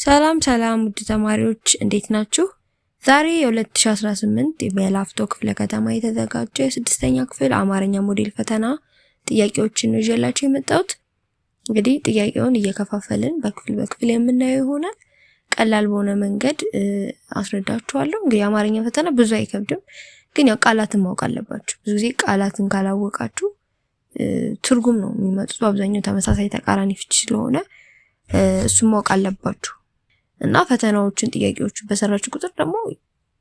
ሰላም ውድ ተማሪዎች እንዴት ናችሁ? ዛሬ የ2018 በላፍቶ ክፍለ ከተማ የተዘጋጀ የስድስተኛ ክፍል አማርኛ ሞዴል ፈተና ጥያቄዎችን ይዤላችሁ የመጣሁት። እንግዲህ ጥያቄውን እየከፋፈልን በክፍል የምናየው ይሆናል። ቀላል በሆነ መንገድ አስረዳችኋለሁ። እንግዲህ አማርኛ ፈተና ብዙ አይከብድም፣ ግን ያው ቃላትን ማወቅ አለባችሁ። ብዙ ጊዜ ቃላትን ካላወቃችሁ ትርጉም ነው የሚመጡት። በአብዛኛው ተመሳሳይ ተቃራኒ ፍቺ ስለሆነ እሱን ማወቅ አለባችሁ። እና ፈተናዎችን ጥያቄዎችን በሰራችሁ ቁጥር ደግሞ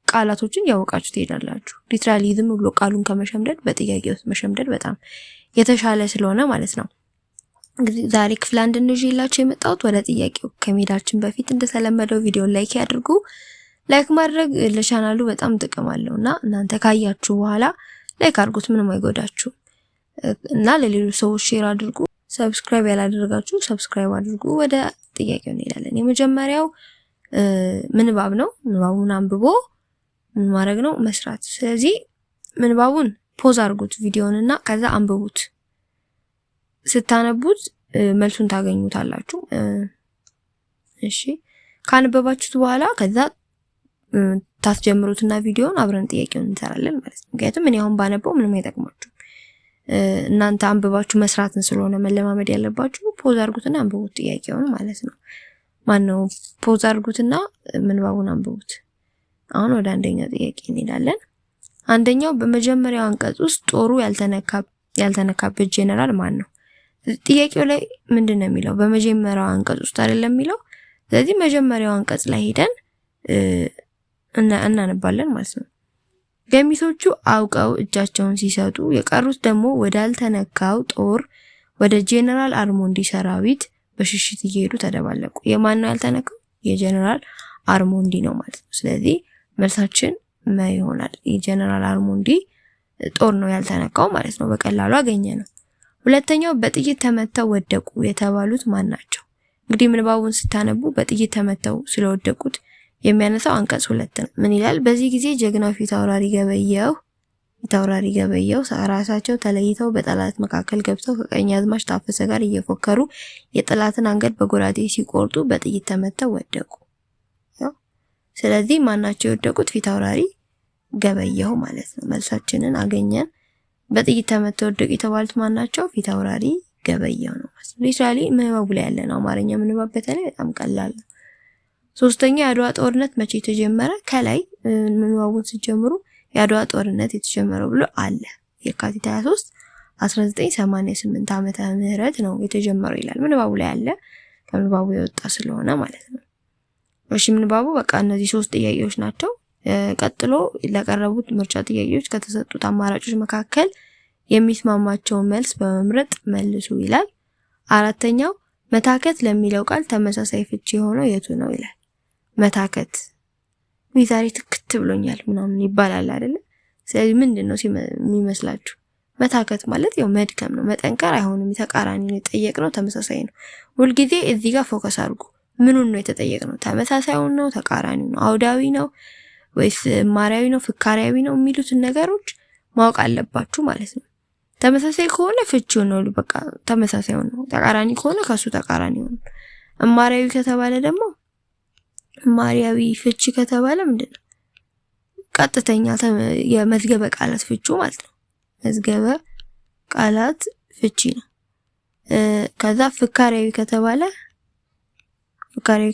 ቃላቶችን ያወቃችሁ ትሄዳላችሁ። ሊትራሊ ዝም ብሎ ቃሉን ከመሸምደድ በጥያቄ ውስጥ መሸምደድ በጣም የተሻለ ስለሆነ ማለት ነው። እንግዲህ ዛሬ ክፍል 1 እንይዤላችሁ የመጣሁት። ወደ ጥያቄው ከመሄዳችን በፊት እንደተለመደው ቪዲዮ ላይክ ያድርጉ። ላይክ ማድረግ ለቻናሉ በጣም ጥቅም አለውና እናንተ ካያችሁ በኋላ ላይክ አድርጉት፣ ምንም አይጎዳችሁም። እና ለሌሎች ሰዎች ሼር አድርጉ። ሰብስክራይብ ያላደረጋችሁ ሰብስክራይብ አድርጉ። ወደ ጥያቄው እንሄዳለን። የመጀመሪያው ምንባብ ነው። ምንባቡን አንብቦ ምን ማድረግ ነው? መስራት። ስለዚህ ምንባቡን ፖዝ አድርጉት ቪዲዮንና ከዛ አንብቡት። ስታነቡት መልሱን ታገኙታላችሁ። እሺ፣ ካነበባችሁት በኋላ ከዛ ታስጀምሩትና ቪዲዮን አብረን ጥያቄውን እንሰራለን ማለት ነው። ምክንያቱም እኔ አሁን ባነበው ምንም አይጠቅማችሁ። እናንተ አንብባችሁ መስራትን ስለሆነ መለማመድ ያለባችሁ። ፖዝ አድርጉትና አንብቡት ጥያቄውን ማለት ነው። ማነው ፖዝ አድርጉትና ምንባቡን አንብቡት። አሁን ወደ አንደኛው ጥያቄ እንሄዳለን። አንደኛው በመጀመሪያው አንቀጽ ውስጥ ጦሩ ያልተነካበት ጄነራል ማን ነው? ጥያቄው ላይ ምንድነው የሚለው? በመጀመሪያው አንቀጽ ውስጥ አይደለም የሚለው። ስለዚህ መጀመሪያው አንቀጽ ላይ ሄደን እናነባለን ማለት ነው። ገሚሶቹ አውቀው እጃቸውን ሲሰጡ የቀሩት ደግሞ ወዳልተነካው ጦር ወደ ጄነራል አርሞንዲ ሰራዊት በሽሽት እየሄዱ ተደባለቁ። የማን ነው ያልተነካው? የጄነራል አርሞንዲ ነው ማለት ነው። ስለዚህ መልሳችን ማ ይሆናል። የጄነራል አርሞንዲ ጦር ነው ያልተነካው ማለት ነው። በቀላሉ አገኘ ነው። ሁለተኛው በጥይት ተመተው ወደቁ የተባሉት ማን ናቸው? እንግዲህ ምንባቡን ስታነቡ በጥይት ተመተው ስለወደቁት የሚያነሳው አንቀጽ 2 ነው። ምን ይላል? በዚህ ጊዜ ጀግናው ፊታውራሪ ገበየው ራሳቸው ተለይተው በጠላት መካከል ገብተው ከቀኛዝማች ታፈሰ ጋር እየፎከሩ የጠላትን አንገት በጎራዴ ሲቆርጡ በጥይት ተመተው ወደቁ። ስለዚህ ማናቸው የወደቁት? ፊታውራሪ ገበየው ማለት ነው። መልሳችንን አገኘን። በጥይት ተመተው ወደቁ የተባሉት ማናቸው? ፊታውራሪ ገበየው ነው ማለት ነው። ሊትራሊ ምንባቡ ላይ ያለ ነው። አማርኛ ምንባብ በተለይ በጣም ቀላል ነው። ሶስተኛው የአድዋ ጦርነት መቼ ተጀመረ? ከላይ ምንባቡን ሲጀምሩ የአድዋ ጦርነት የተጀመረው ብሎ አለ። የካቲት 23 1988 ዓመተ ምህረት ነው የተጀመረው ይላል። ምንባቡ ላይ አለ። ከምንባቡ የወጣ ስለሆነ ማለት ነው። እሺ፣ ምንባቡ በቃ እነዚህ 3 ጥያቄዎች ናቸው። ቀጥሎ ለቀረቡት ምርጫ ጥያቄዎች ከተሰጡት አማራጮች መካከል የሚስማማቸውን መልስ በመምረጥ መልሱ ይላል። አራተኛው መታከት ለሚለው ቃል ተመሳሳይ ፍቺ የሆነው የቱ ነው ይላል። መታከት ዛሬ ትክት ብሎኛል ምናምን ይባላል አይደለ? ስለዚህ ምንድነው የሚመስላችሁ? መታከት ማለት ያው መድከም ነው። መጠንከር አይሆንም። የተቃራኒ ነው የጠየቅነው፣ ተመሳሳይ ነው። ሁልጊዜ እዚህ ጋር ፎከስ አድርጉ። ምኑን ነው የተጠየቅነው? ተመሳሳዩን ነው? ተቃራኒው ነው? አውዳዊ ነው ወይስ ማሪያዊ ነው? ፍካሪያዊ ነው? የሚሉትን ነገሮች ማወቅ አለባችሁ ማለት ነው። ተመሳሳይ ከሆነ ፍቺው ነው በቃ ተመሳሳዩን ነው። ተቃራኒ ከሆነ ከሱ ተቃራኒው ነው። ማሪያዊ ከተባለ ደግሞ ማሪያዊ ፍቺ ከተባለ ምንድነው? ቀጥተኛ የመዝገበ ቃላት ፍቺ ማለት ነው። መዝገበ ቃላት ፍቺ ነው። ከዛ ፍካሪያዊ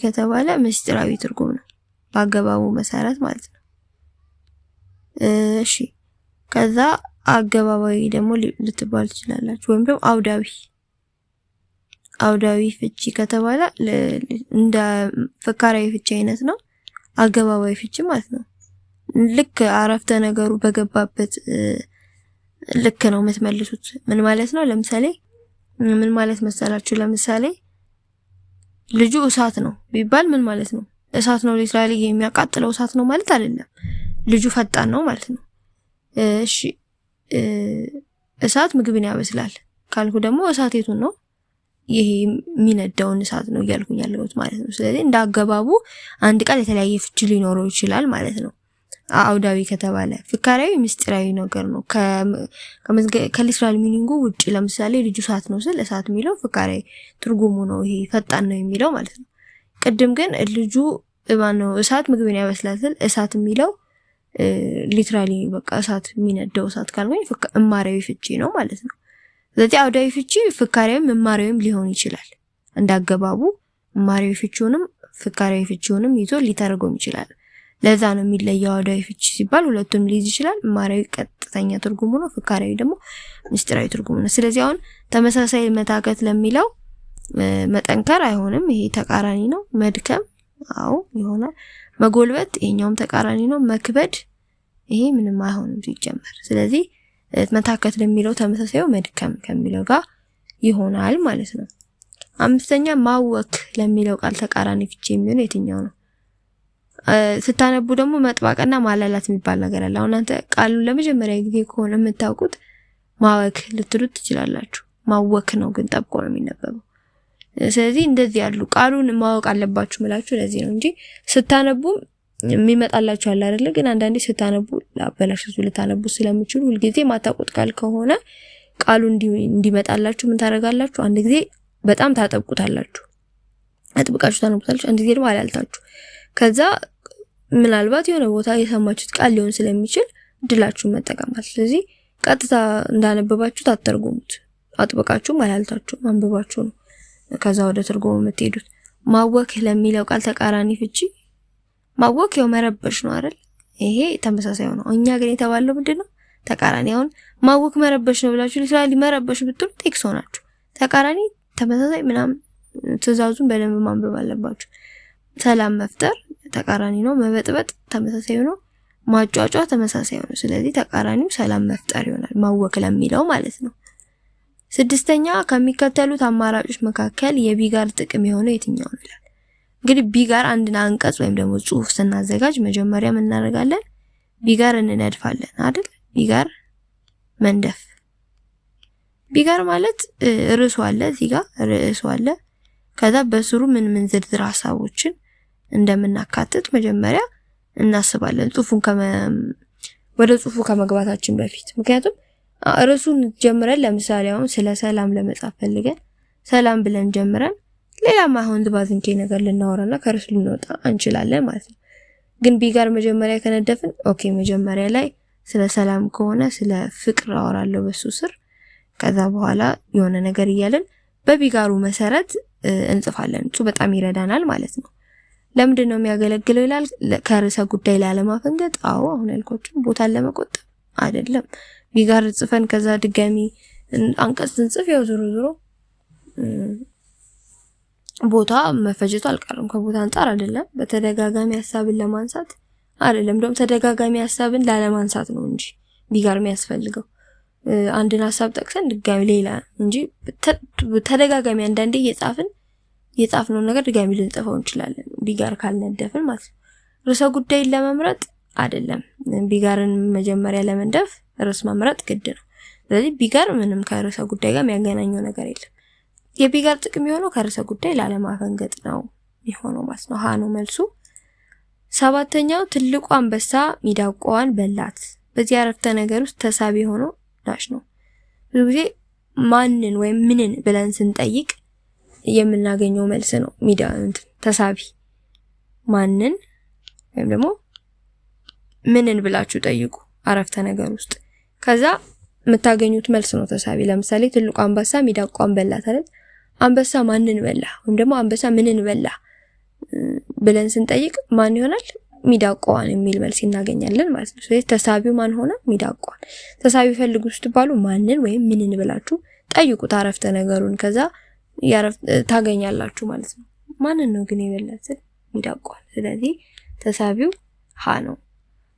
ከተባለ ምስጢራዊ ትርጉም ነው በአገባቡ መሰረት ማለት ነው። እሺ፣ ከዛ አገባባዊ ደግሞ ልትባል ትችላላችሁ። ወይም ደግሞ አውዳዊ ፍቺ ከተባለ እንደ ፍካሪያዊ ፍቺ አይነት ነው። አገባባዊ ፍቺ ማለት ነው። ልክ አረፍተ ነገሩ በገባበት ልክ ነው የምትመልሱት። ምን ማለት ነው? ለምሳሌ ምን ማለት መሰላችሁ? ለምሳሌ ልጁ እሳት ነው ቢባል ምን ማለት ነው? እሳት ነው ሊትራሊ የሚያቃጥለው እሳት ነው ማለት አይደለም። ልጁ ፈጣን ነው ማለት ነው። እሺ፣ እሳት ምግብን ያበስላል ካልኩ ደግሞ እሳት የቱን ነው? ይሄ የሚነዳውን እሳት ነው እያልኩኝ ያለሁት ማለት ነው። ስለዚህ እንደ አገባቡ አንድ ቃል የተለያየ ፍቺ ሊኖረው ይችላል ማለት ነው። አውዳዊ ከተባለ ፍካሪያዊ ምስጢራዊ ነገር ነው። ከሊትራል ሚኒንጉ ውጪ ለምሳሌ ልጁ እሳት ነው ስል እሳት የሚለው ፍካሪያዊ ትርጉሙ ነው። ይሄ ፈጣን ነው የሚለው ማለት ነው። ቅድም ግን ልጁ ማነው እሳት ምግብን ያበስላል። እሳት የሚለው ሊትራሊ በቃ እሳት የሚነደው እሳት ካልሆነ እማሪያዊ ፍቺ ነው ማለት ነው። ስለዚህ አውዳዊ ፍቺ ፍካሪያዊም እማሪያዊም ሊሆን ይችላል። እንዳገባቡ እማሪያዊ ፍቺውንም ፍካሪያዊ ፍቺውንም ይዞ ሊተረጎም ይችላል። ለዛ ነው የሚለየው። አውዳዊ ፍቺ ሲባል ሁለቱም ሊይዝ ይችላል። እማሪያዊ ቀጥተኛ ትርጉሙ ነው፣ ፍካሪያዊ ደግሞ ምስጢራዊ ትርጉሙ ነው። ስለዚህ አሁን ተመሳሳይ መታከት ለሚለው መጠንከር አይሆንም፣ ይሄ ተቃራኒ ነው። መድከም አዎ ይሆናል። መጎልበት ይሄኛውም ተቃራኒ ነው። መክበድ ይሄ ምንም አይሆንም ሲጀመር። ስለዚህ መታከት ለሚለው ተመሳሳዩ መድከም ከሚለው ጋር ይሆናል ማለት ነው። አምስተኛ ማወክ ለሚለው ቃል ተቃራኒ ፍቺ የሚሆነው የትኛው ነው? ስታነቡ ደግሞ መጥባቅና ማላላት የሚባል ነገር አለ። አሁን አንተ ቃሉን ለመጀመሪያ ጊዜ ከሆነ የምታውቁት ማወክ ልትሉት ትችላላችሁ። ማወክ ነው ግን ጠብቆ ነው የሚነበበው። ስለዚህ እንደዚህ ያሉ ቃሉን ማወቅ አለባችሁ ማለት ለዚህ ነው እንጂ ስታነቡ የሚመጣላችሁ አለ አይደል? ግን አንዳንዴ ስታነቡ ላበላሽቱ ልታነቡ ስለምችሉ ሁሉ ጊዜ ማታውቁት ቃል ከሆነ ቃሉ እንዲመጣላችሁ ምን ታደርጋላችሁ? አንድ ጊዜ በጣም ታጠብቁታላችሁ፣ አጥብቃችሁ ታነቡታላችሁ። አንድ ጊዜ ደግሞ አላልታችሁ። ከዛ ምናልባት የሆነ ቦታ የሰማችሁት ቃል ሊሆን ስለሚችል እድላችሁን መጠቀማል። ስለዚህ ቀጥታ እንዳነበባችሁት አትተርጉሙት። አጥብቃችሁም አላልታችሁም አንብባችሁ ነው ከዛ ወደ ትርጉሙ የምትሄዱት። ማወክ ለሚለው ቃል ተቃራኒ ፍቺ ማወክ ያው መረበሽ ነው አይደል? ይሄ ተመሳሳይ ነው። እኛ ግን የተባለው ምንድነው? ተቃራኒ። አሁን ማወክ መረበሽ ነው ብላችሁ ለስላሊ መረበሽ ብትሉ ቴክስ ሆናችሁ። ተቃራኒ ተመሳሳይ ምናምን ትእዛዙን በደንብ ማንበብ አለባችሁ። ሰላም መፍጠር ተቃራኒ ነው። መበጥበጥ ተመሳሳይ ነው። ማጫጫ ተመሳሳይ ነው። ስለዚህ ተቃራኒው ሰላም መፍጠር ይሆናል ማወክ ለሚለው ማለት ነው። ስድስተኛ ከሚከተሉት አማራጮች መካከል የቢጋር ጥቅም የሆነው የትኛው ነው ይላል። እንግዲህ ቢጋር አንድን አንቀጽ ወይም ደግሞ ጽሑፍ ስናዘጋጅ መጀመሪያ ምን እናደርጋለን? ቢጋር እንነድፋለን አይደል? ቢጋር መንደፍ። ቢጋር ማለት ርዕሱ አለ፣ እዚህ ጋር ርዕሱ አለ። ከዛ በስሩ ምን ዝርዝር ሐሳቦችን እንደምናካትት መጀመሪያ እናስባለን ወደ ጽሑፉ ከመግባታችን በፊት። ምክንያቱም ርዕሱን ጀምረን ለምሳሌ አሁን ስለ ሰላም ለመጻፍ ፈልገን ሰላም ብለን ጀምረን ሌላ ማይሆን ዝባዝንኬ ነገር ልናወራና ከርዕሱ ልንወጣ እንችላለን ማለት ነው። ግን ቢጋር መጀመሪያ ከነደፍን ኦኬ መጀመሪያ ላይ ስለ ሰላም ከሆነ ስለ ፍቅር አወራለሁ በሱ ስር፣ ከዛ በኋላ የሆነ ነገር እያለን በቢጋሩ መሰረት እንጽፋለን። እሱ በጣም ይረዳናል ማለት ነው። ለምንድን ነው የሚያገለግለው ይላል? ከርዕሰ ጉዳይ ላለማፈንገጥ። አዎ አሁን ያልኳችሁ ቦታን ለመቆጠብ አይደለም። ቢጋር ጽፈን ከዛ ድጋሚ አንቀጽ እንጽፍ ያው ዞሮ ዞሮ ቦታ መፈጀቱ አልቀርም። ከቦታ አንፃር አይደለም፣ በተደጋጋሚ ሐሳብን ለማንሳት አይደለም። ደግሞ ተደጋጋሚ ሐሳብን ላለማንሳት ነው እንጂ ቢጋር የሚያስፈልገው አንድን ሐሳብ ጠቅሰን ድጋሚ ሌላ እንጂ ተደጋጋሚ አንዳንዴ የጻፍነው ነገር ድጋሚ ልንጽፈው እንችላለን ቢጋር ካልነደፍን ማለት ነው። ርዕሰ ጉዳይን ለመምረጥ አይደለም፣ ቢጋርን መጀመሪያ ለመንደፍ ርዕስ መምረጥ ግድ ነው። ስለዚህ ቢጋር ምንም ከርዕሰ ጉዳይ ጋር የሚያገናኘው ነገር የለም። የቢጋር ጥቅም የሆነው ከርዕሰ ጉዳይ ላለማፈንገጥ ነው የሚሆነው ማለት ነው። ሀ ነው መልሱ። ሰባተኛው ትልቁ አንበሳ ሚዳቋዋን በላት። በዚህ አረፍተ ነገር ውስጥ ተሳቢ ሆኖ ዳሽ ነው። ብዙ ጊዜ ማንን ወይም ምንን ብለን ስንጠይቅ የምናገኘው መልስ ነው ተሳቢ። ማንን ወይም ደግሞ ምንን ብላችሁ ጠይቁ አረፍተ ነገር ውስጥ፣ ከዛ የምታገኙት መልስ ነው ተሳቢ። ለምሳሌ ትልቁ አንበሳ ሚዳቋዋን በላት አይደል? አንበሳ ማንን በላ ወይም ደግሞ አንበሳ ምንን በላ ብለን ስንጠይቅ ማን ይሆናል? ሚዳቋዋን የሚል መልስ እናገኛለን ማለት ነው። ስለዚህ ተሳቢው ማን ሆነ? ሚዳቋዋን። ተሳቢ ፈልጉ ስትባሉ ማንን ወይም ምንን ብላችሁ ጠይቁት አረፍተ ነገሩን፣ ከዛ ታገኛላችሁ ማለት ነው። ማንን ነው ግን የበላት? ሚዳቋዋን። ስለዚህ ተሳቢው ሀ ነው።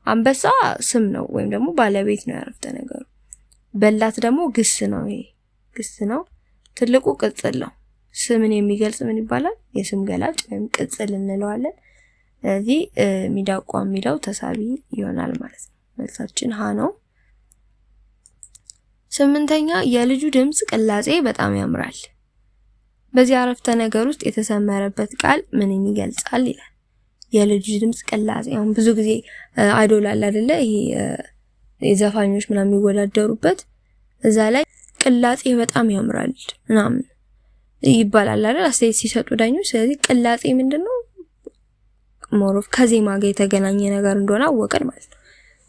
አንበሳ ስም ነው ወይም ደግሞ ባለቤት ነው ያረፍተ ነገሩ። በላት ደግሞ ግስ ነው። ይሄ ግስ ነው። ትልቁ ቅጽል ነው። ስምን የሚገልጽ ምን ይባላል? የስም ገላጭ ወይም ቅጽል እንለዋለን። ስለዚህ ሚዳቋ የሚለው ተሳቢ ይሆናል ማለት ነው። መልሳችን ሀ ነው። ስምንተኛ የልጁ ድምጽ ቅላጼ በጣም ያምራል። በዚህ አረፍተ ነገር ውስጥ የተሰመረበት ቃል ምንን ይገልጻል ይላል? የልጁ ድምጽ ቅላጼ። አሁን ብዙ ጊዜ አይዶል አለ አይደለ? ይሄ የዘፋኞች ምናምን የሚወዳደሩበት እዛ ላይ ቅላጼ በጣም ያምራል ምናምን ይባላል አይደል አስተያየት ሲሰጡ ዳኞች። ስለዚህ ቅላጼ ምንድነው ሞሮፍ ከዜማ ጋር የተገናኘ ነገር እንደሆነ አወቀን ማለት ነው።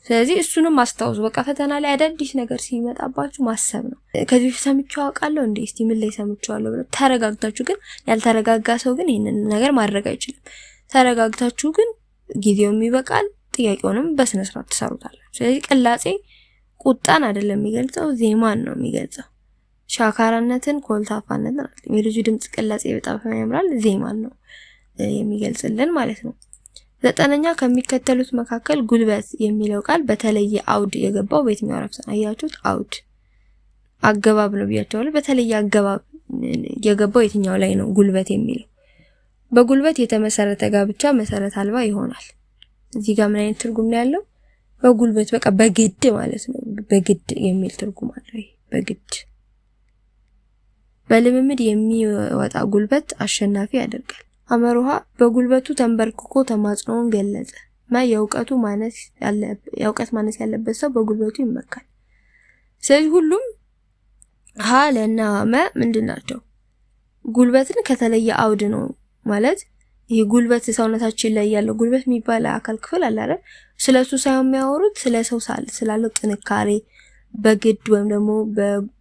ስለዚህ እሱንም ማስታወስ በቃ ፈተና ላይ አዳዲስ ነገር ሲመጣባችሁ ማሰብ ነው። ከዚህ ሰምቼው አውቃለሁ እንዴ እስቲ ምን ላይ ሰምቼዋለሁ ብለ ተረጋግታችሁ። ግን ያልተረጋጋ ሰው ግን ይሄንን ነገር ማድረግ አይችልም። ተረጋግታችሁ ግን ጊዜውም ይበቃል፣ ጥያቄውንም በስነ ስርዓት ትሰሩታላችሁ። ስለዚህ ቅላጼ ቁጣን አይደለም የሚገልጸው ዜማን ነው የሚገልጸው። ሻካራነትን ኮልታፋነትን አይደለም። የልጁ ድምጽ ቅላጼ በጣም ያምራል፣ ዜማን ነው የሚገልጽልን ማለት ነው። ዘጠነኛ ከሚከተሉት መካከል ጉልበት የሚለው ቃል በተለየ አውድ የገባው በየትኛው አረፍተ ነገር? አያችሁት? አውድ አገባብ ነው ብያችኋለሁ። በተለየ አገባብ የገባው የትኛው ላይ ነው ጉልበት የሚለው? በጉልበት የተመሰረተ ጋብቻ መሰረት አልባ ይሆናል። እዚህ ጋር ምን አይነት ትርጉም ነው ያለው? በጉልበት በቃ በግድ ማለት ነው። በግድ የሚል ትርጉም አለው። በግድ በልምምድ የሚወጣ ጉልበት አሸናፊ ያደርጋል። አመሩሃ በጉልበቱ ተንበርክኮ ተማጽኖውን ገለጸ። የእውቀት ማነስ ያለበት ሰው በጉልበቱ ይመካል። ስለዚህ ሁሉም ሀ ለና መ ምንድናቸው? ጉልበትን ከተለየ አውድ ነው ማለት ይሄ ጉልበት ሰውነታችን ላይ ያለው ጉልበት የሚባል አካል ክፍል አለ አይደል? ስለሱ ሳይሆን የሚያወሩት ስለ ሰው ስላለው ጥንካሬ በግድ ወይም ደግሞ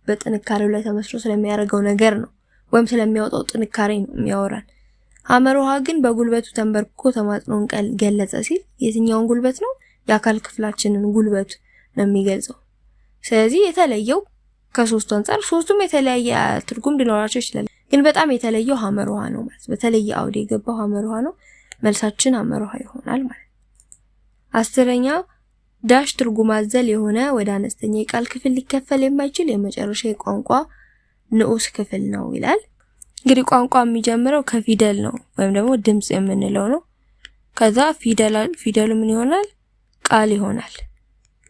በጥንካሬው ላይ ተመስርቶ ስለሚያደርገው ነገር ነው፣ ወይም ስለሚያወጣው ጥንካሬ ነው የሚያወራን። አመሩሃ ግን በጉልበቱ ተንበርክኮ ተማጽኖን ገለጸ ሲል የትኛውን ጉልበት ነው? የአካል ክፍላችንን ጉልበት ነው የሚገልጸው። ስለዚህ የተለየው ከሶስቱ አንፃር ሶስቱም የተለያየ ትርጉም ሊኖራቸው ይችላል፣ ግን በጣም የተለየው አመሩሃ ነው ማለት በተለየ አውድ የገባው አመሩሃ ነው። መልሳችን አመሩሃ ይሆናል ማለት። አስረኛ ዳሽ ትርጉም አዘል የሆነ ወደ አነስተኛ የቃል ክፍል ሊከፈል የማይችል የመጨረሻ የቋንቋ ንዑስ ክፍል ነው ይላል። እንግዲህ ቋንቋ የሚጀምረው ከፊደል ነው ወይም ደግሞ ድምጽ የምንለው ነው። ከዛ ፊደሉ ምን ይሆናል? ቃል ይሆናል።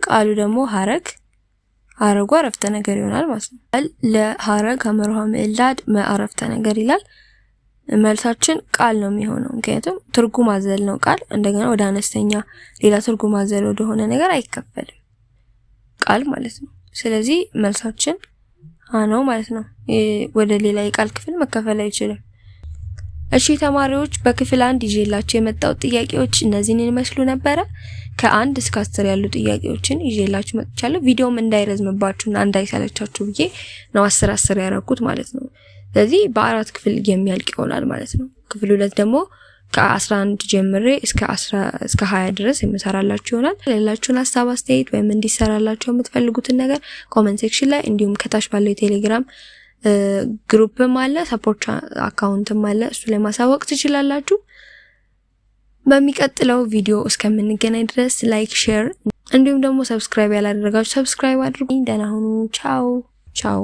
ቃሉ ደግሞ ሐረጉ አረፍተ ነገር ይሆናል ማለት ነው። ለሐረግ አመሩሃ ምዕላድ አረፍተ ነገር ይላል። መልሳችን ቃል ነው የሚሆነው፣ ምክንያቱም ትርጉም አዘል ነው ቃል። እንደገና ወደ አነስተኛ ሌላ ትርጉም አዘል ወደሆነ ነገር አይከፈልም ቃል ማለት ነው። ስለዚህ መልሳችን ነው ማለት ነው። ወደ ሌላ የቃል ክፍል መከፈል አይችልም። እሺ ተማሪዎች በክፍል 1 ይዤላችሁ የመጣው ጥያቄዎች እነዚህን ይመስሉ ነበረ። ከ1 እስከ 10 ያሉ ጥያቄዎችን ይዤላችሁ መጥቻለሁ። ቪዲዮም እንዳይረዝምባችሁና እንዳይሰለቻችሁ ብዬ ነው 10 ያደረኩት ማለት ነው። ስለዚህ በአራት ክፍል የሚያልቅ ይሆናል ማለት ነው። ክፍል 2 ደግሞ ከ11 ጀምሬ እስከ 20 ድረስ የምሰራላችሁ ይሆናል። ሌላችሁን ሐሳብ አስተያየት ወይም እንዲሰራላችሁ የምትፈልጉትን ነገር ኮሜንት ሴክሽን ላይ እንዲሁም ከታች ባለው የቴሌግራም ግሩፕም አለ፣ ሰፖርት አካውንትም አለ፣ እሱ ላይ ማሳወቅ ትችላላችሁ። በሚቀጥለው ቪዲዮ እስከምንገናኝ ድረስ ላይክ፣ ሼር እንዲሁም ደግሞ ሰብስክራይብ ያላደረጋችሁ ሰብስክራይብ አድርጉ። ደህና ሁኑ። ቻው ቻው።